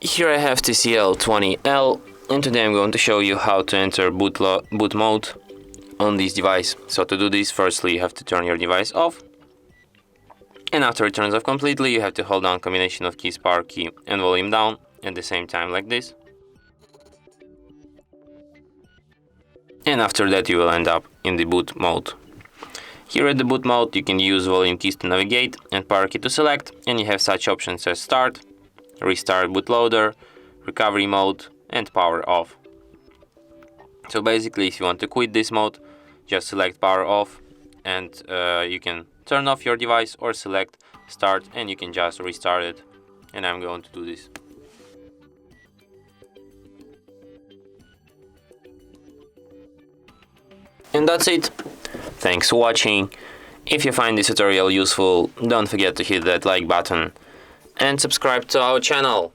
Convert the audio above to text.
Here I have TCL 20L, and today I'm going to show you how to enter boot mode on this device. So to do this, firstly you have to turn your device off, and after it turns off completely you have to hold down combination of keys, power key and volume down at the same time like this. And after that you will end up in the boot mode. Here at the boot mode you can use volume keys to navigate and power key to select, and you have such options as start, restart bootloader, recovery mode and power off. So basically if you want to quit this mode, just select power off and you can turn off your device, or select start and you can just restart it, and I'm going to do this. And that's it. Thanks for watching. If you find this tutorial useful, don't forget to hit that like button and subscribe to our channel.